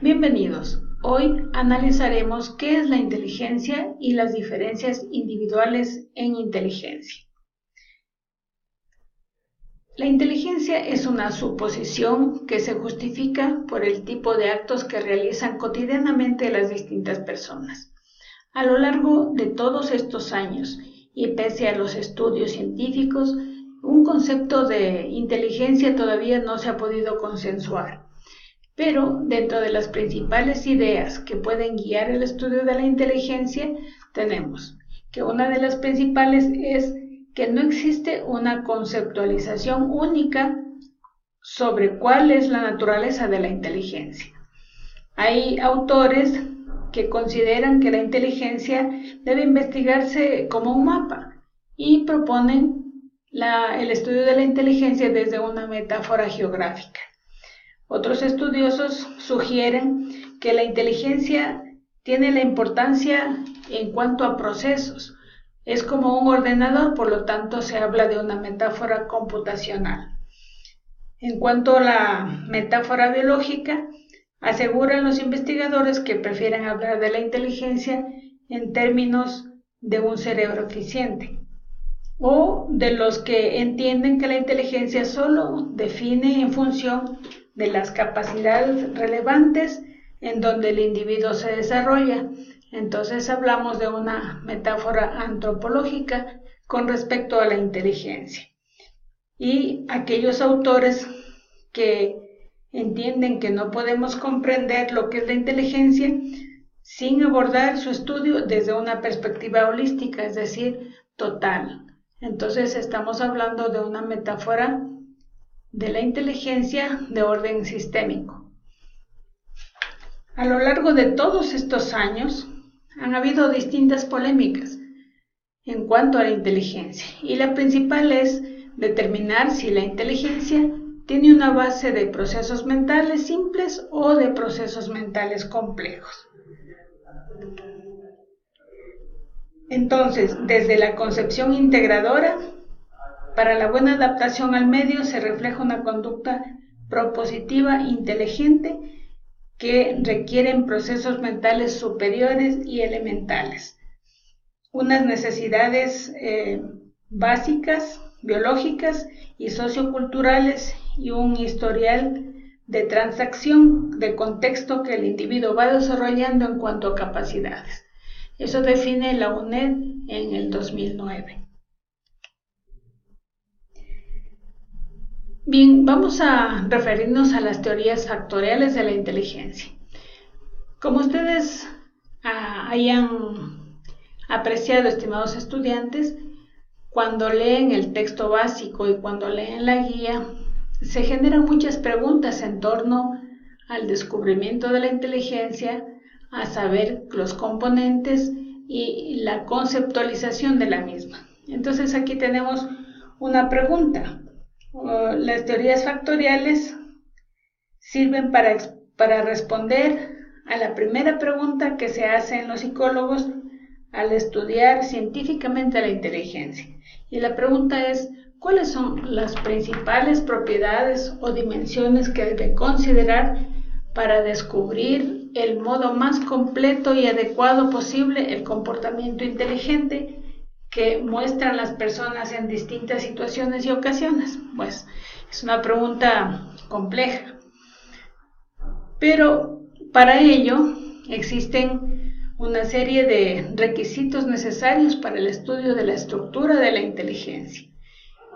Bienvenidos. Hoy analizaremos qué es la inteligencia y las diferencias individuales en inteligencia. La inteligencia es una suposición que se justifica por el tipo de actos que realizan cotidianamente las distintas personas. A lo largo de todos estos años, y pese a los estudios científicos, un concepto de inteligencia todavía no se ha podido consensuar. Pero dentro de las principales ideas que pueden guiar el estudio de la inteligencia, tenemos que una de las principales es que no existe una conceptualización única sobre cuál es la naturaleza de la inteligencia. Hay autores que consideran que la inteligencia debe investigarse como un mapa y proponen el estudio de la inteligencia desde una metáfora geográfica. Otros estudiosos sugieren que la inteligencia tiene la importancia en cuanto a procesos. Es como un ordenador, por lo tanto se habla de una metáfora computacional. En cuanto a la metáfora biológica, aseguran los investigadores que prefieren hablar de la inteligencia en términos de un cerebro eficiente, o de los que entienden que la inteligencia solo define en función de las capacidades relevantes en donde el individuo se desarrolla. Entonces hablamos de una metáfora antropológica con respecto a la inteligencia. Y aquellos autores que entienden que no podemos comprender lo que es la inteligencia sin abordar su estudio desde una perspectiva holística, es decir, total. Entonces estamos hablando de una metáfora de la inteligencia de orden sistémico. A lo largo de todos estos años han habido distintas polémicas en cuanto a la inteligencia, y la principal es determinar si la inteligencia tiene una base de procesos mentales simples o de procesos mentales complejos. Entonces, desde la concepción integradora, para la buena adaptación al medio se refleja una conducta propositiva inteligente que requieren procesos mentales superiores y elementales, unas necesidades básicas, biológicas y socioculturales, y un historial de transacción de contexto que el individuo va desarrollando en cuanto a capacidades. Eso define la UNED en el 2009. Bien, vamos a referirnos a las teorías factoriales de la inteligencia. Como ustedes hayan apreciado, estimados estudiantes, cuando leen el texto básico y cuando leen la guía, se generan muchas preguntas en torno al descubrimiento de la inteligencia, a saber los componentes y la conceptualización de la misma. Entonces aquí tenemos una pregunta. Las teorías factoriales sirven para responder a la primera pregunta que se hace en los psicólogos al estudiar científicamente la inteligencia. Y la pregunta es, ¿cuáles son las principales propiedades o dimensiones que debe considerar para descubrir el modo más completo y adecuado posible el comportamiento inteligente que muestran las personas en distintas situaciones y ocasiones? Pues es una pregunta compleja, pero para ello existen una serie de requisitos necesarios para el estudio de la estructura de la inteligencia.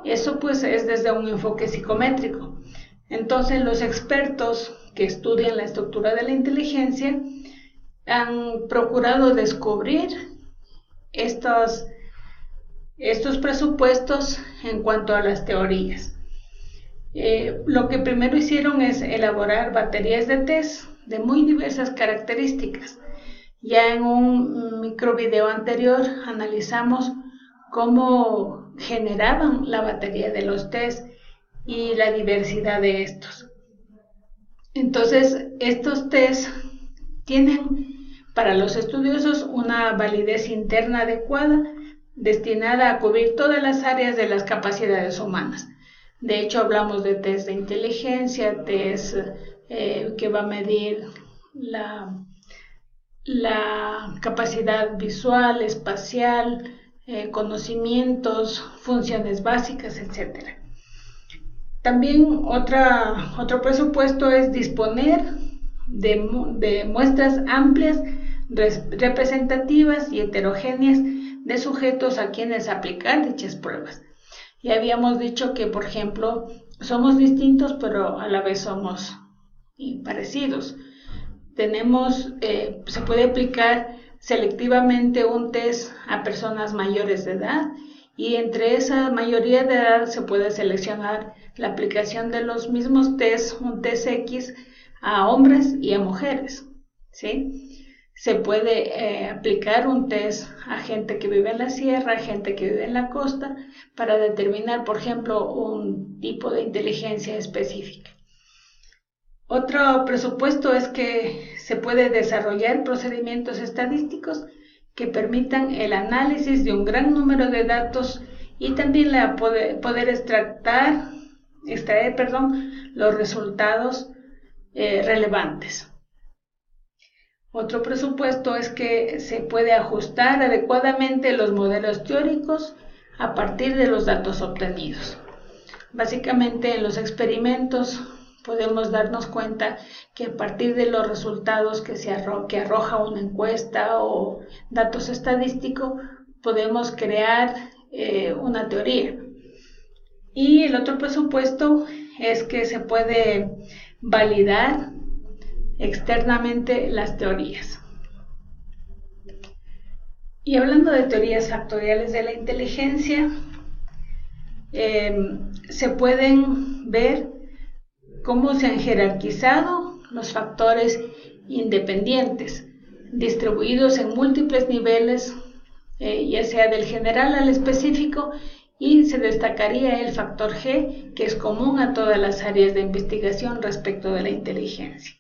Eso pues es desde un enfoque psicométrico. Entonces los expertos que estudian la estructura de la inteligencia han procurado descubrir estos presupuestos en cuanto a las teorías. Lo que primero hicieron es elaborar baterías de test de muy diversas características. Ya en un microvideo anterior analizamos cómo generaban la batería de los test y la diversidad de estos. Entonces, estos test tienen para los estudiosos una validez interna adecuada, destinada a cubrir todas las áreas de las capacidades humanas. De hecho, hablamos de test de inteligencia, test que va a medir la capacidad visual, espacial, conocimientos, funciones básicas, etc. También otro presupuesto es disponer de muestras amplias, representativas y heterogéneas de sujetos a quienes aplicar dichas pruebas. Ya habíamos dicho que, por ejemplo, somos distintos, pero a la vez somos parecidos. Se puede aplicar selectivamente un test a personas mayores de edad, y entre esa mayoría de edad se puede seleccionar la aplicación de los mismos tests, un test X, a hombres y a mujeres, ¿sí? Se puede aplicar un test a gente que vive en la sierra, a gente que vive en la costa, para determinar, por ejemplo, un tipo de inteligencia específica. Otro presupuesto es que se puede desarrollar procedimientos estadísticos que permitan el análisis de un gran número de datos y también poder extraer los resultados relevantes. Otro presupuesto es que se puede ajustar adecuadamente los modelos teóricos a partir de los datos obtenidos. Básicamente, en los experimentos podemos darnos cuenta que a partir de los resultados que arroja una encuesta o datos estadísticos, podemos crear una teoría. Y el otro presupuesto es que se puede validar externamente las teorías. Y hablando de teorías factoriales de la inteligencia, se pueden ver cómo se han jerarquizado los factores independientes, distribuidos en múltiples niveles, ya sea del general al específico, y se destacaría el factor G, que es común a todas las áreas de investigación respecto de la inteligencia.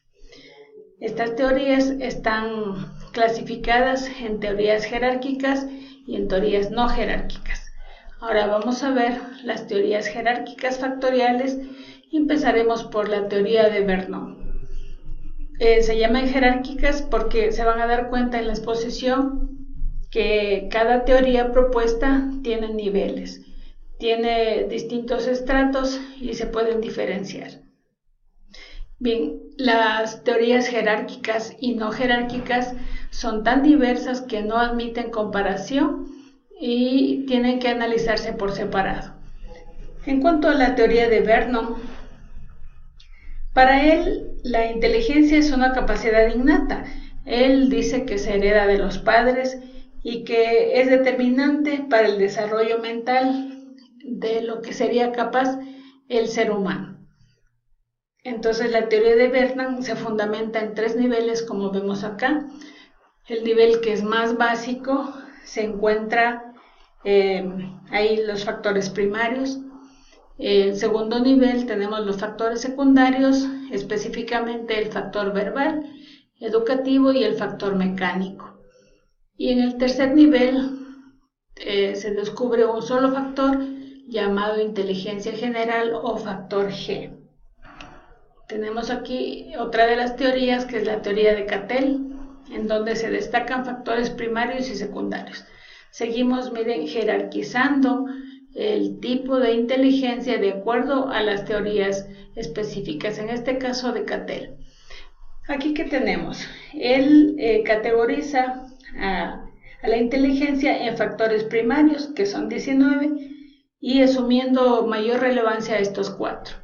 Estas teorías están clasificadas en teorías jerárquicas y en teorías no jerárquicas. Ahora vamos a ver las teorías jerárquicas factoriales y empezaremos por la teoría de Vernon. Se llaman jerárquicas porque se van a dar cuenta en la exposición que cada teoría propuesta tiene niveles, tiene distintos estratos y se pueden diferenciar. Bien, las teorías jerárquicas y no jerárquicas son tan diversas que no admiten comparación y tienen que analizarse por separado. En cuanto a la teoría de Vernon, para él la inteligencia es una capacidad innata. Él dice que se hereda de los padres y que es determinante para el desarrollo mental de lo que sería capaz el ser humano. Entonces la teoría de Vernon se fundamenta en 3 niveles, como vemos acá. El nivel que es más básico se encuentra ahí los factores primarios. El segundo nivel tenemos los factores secundarios, específicamente el factor verbal, educativo y el factor mecánico. Y en el tercer nivel se descubre un solo factor llamado inteligencia general o factor G. Tenemos aquí otra de las teorías, que es la teoría de Cattell, en donde se destacan factores primarios y secundarios. Seguimos, miren, jerarquizando el tipo de inteligencia de acuerdo a las teorías específicas, en este caso de Cattell. Aquí, ¿qué tenemos? Él categoriza a la inteligencia en factores primarios, que son 19, y asumiendo mayor relevancia a estos 4.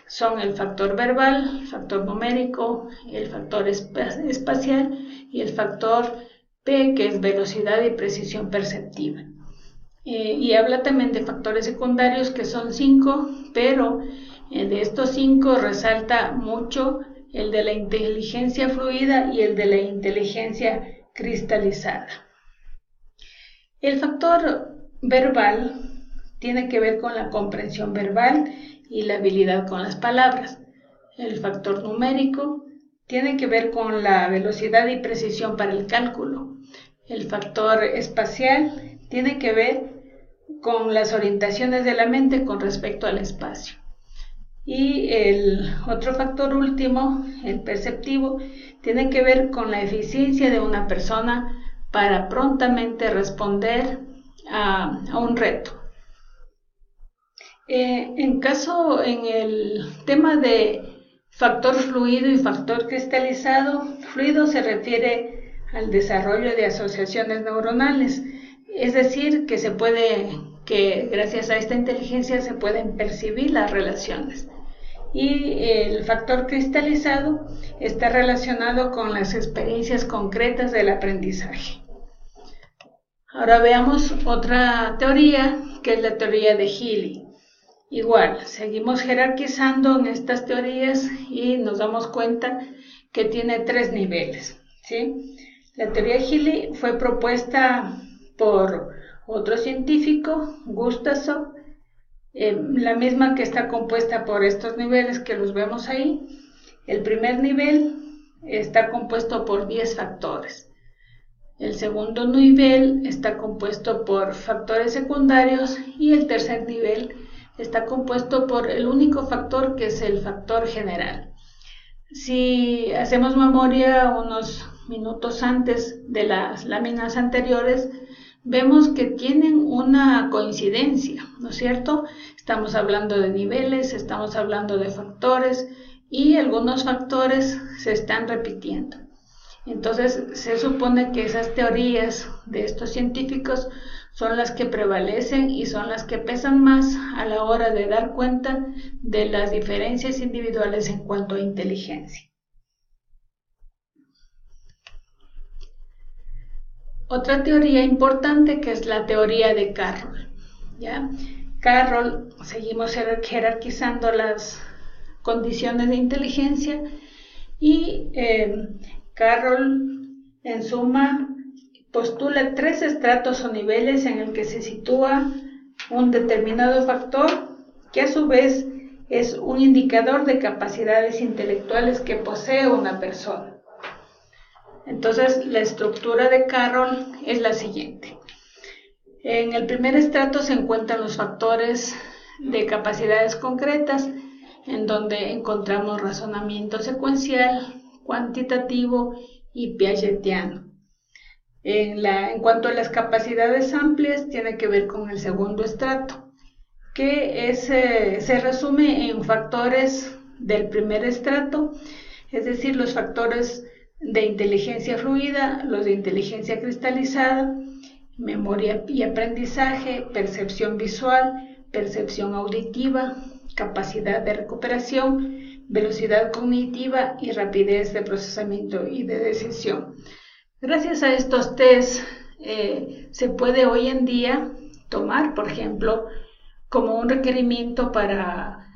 Son el factor verbal, el factor numérico, el factor espacial y el factor P, que es velocidad y precisión perceptiva. Y habla también de factores secundarios, que son 5, pero de estos 5 resalta mucho el de la inteligencia fluida y el de la inteligencia cristalizada. El factor verbal tiene que ver con la comprensión verbal y la habilidad con las palabras. El factor numérico tiene que ver con la velocidad y precisión para el cálculo. El factor espacial tiene que ver con las orientaciones de la mente con respecto al espacio. Y el otro factor último, el perceptivo, tiene que ver con la eficiencia de una persona para prontamente responder a un reto. En el tema de factor fluido y factor cristalizado, fluido se refiere al desarrollo de asociaciones neuronales, es decir, que gracias a esta inteligencia se pueden percibir las relaciones. Y el factor cristalizado está relacionado con las experiencias concretas del aprendizaje. Ahora veamos otra teoría, que es la teoría de Healy. Igual, seguimos jerarquizando en estas teorías y nos damos cuenta que tiene 3 niveles, ¿sí? La teoría de Healy fue propuesta por otro científico, Gustafsson, la misma que está compuesta por estos niveles que los vemos ahí. El primer nivel está compuesto por 10 factores. El segundo nivel está compuesto por factores secundarios y el tercer nivel está compuesto por el único factor, que es el factor general. Si hacemos memoria unos minutos antes de las láminas anteriores, vemos que tienen una coincidencia, ¿no es cierto? Estamos hablando de niveles, estamos hablando de factores y algunos factores se están repitiendo. Entonces se supone que esas teorías de estos científicos son las que prevalecen y son las que pesan más a la hora de dar cuenta de las diferencias individuales en cuanto a inteligencia. Otra teoría importante, que es la teoría de Carroll, ¿ya? Carroll, seguimos jerarquizando las condiciones de inteligencia y Carroll, en suma, postula 3 estratos o niveles en el que se sitúa un determinado factor, que a su vez es un indicador de capacidades intelectuales que posee una persona. Entonces, la estructura de Carroll es la siguiente. En el primer estrato se encuentran los factores de capacidades concretas, en donde encontramos razonamiento secuencial, cuantitativo y piagetiano. En cuanto a las capacidades amplias, tiene que ver con el segundo estrato, que se resume en factores del primer estrato, es decir, los factores de inteligencia fluida, los de inteligencia cristalizada, memoria y aprendizaje, percepción visual, percepción auditiva, capacidad de recuperación, velocidad cognitiva y rapidez de procesamiento y de decisión. Gracias a estos test se puede hoy en día tomar, por ejemplo, como un requerimiento para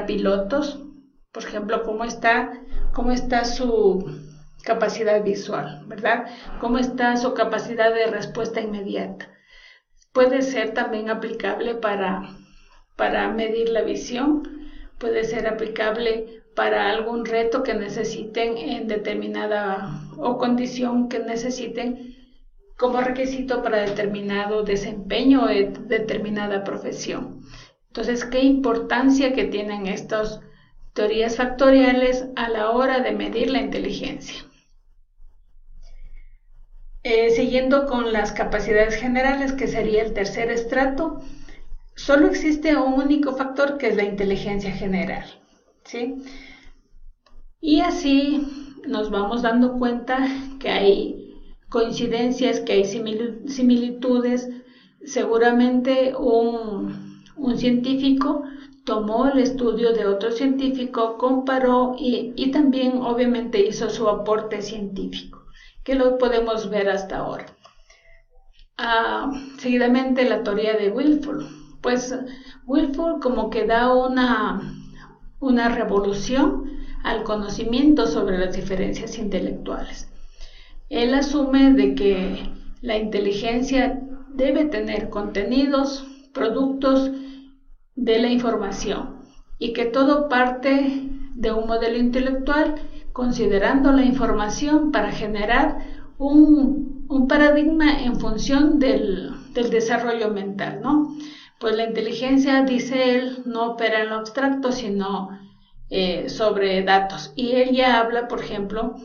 pilotos, por ejemplo, cómo está su capacidad visual, ¿verdad? ¿Cómo está su capacidad de respuesta inmediata? Puede ser también aplicable para medir la visión, puede ser aplicable para algún reto que necesiten en determinada o condición que necesiten como requisito para determinado desempeño o determinada profesión. Entonces, ¿qué importancia que tienen estas teorías factoriales a la hora de medir la inteligencia? Siguiendo con las capacidades generales, que sería el tercer estrato, solo existe un único factor, que es la inteligencia general, ¿sí? Y así nos vamos dando cuenta que hay coincidencias, que hay similitudes. Seguramente un científico tomó el estudio de otro científico, comparó y también obviamente hizo su aporte científico, que lo podemos ver hasta ahora. Seguidamente la teoría de Wilford. Pues Wilford como que da una revolución al conocimiento sobre las diferencias intelectuales. Él asume de que la inteligencia debe tener contenidos, productos de la información, y que todo parte de un modelo intelectual considerando la información para generar un paradigma en función del desarrollo mental, ¿no? Pues la inteligencia, dice él, no opera en lo abstracto, sino sobre datos. Y ella habla, por ejemplo,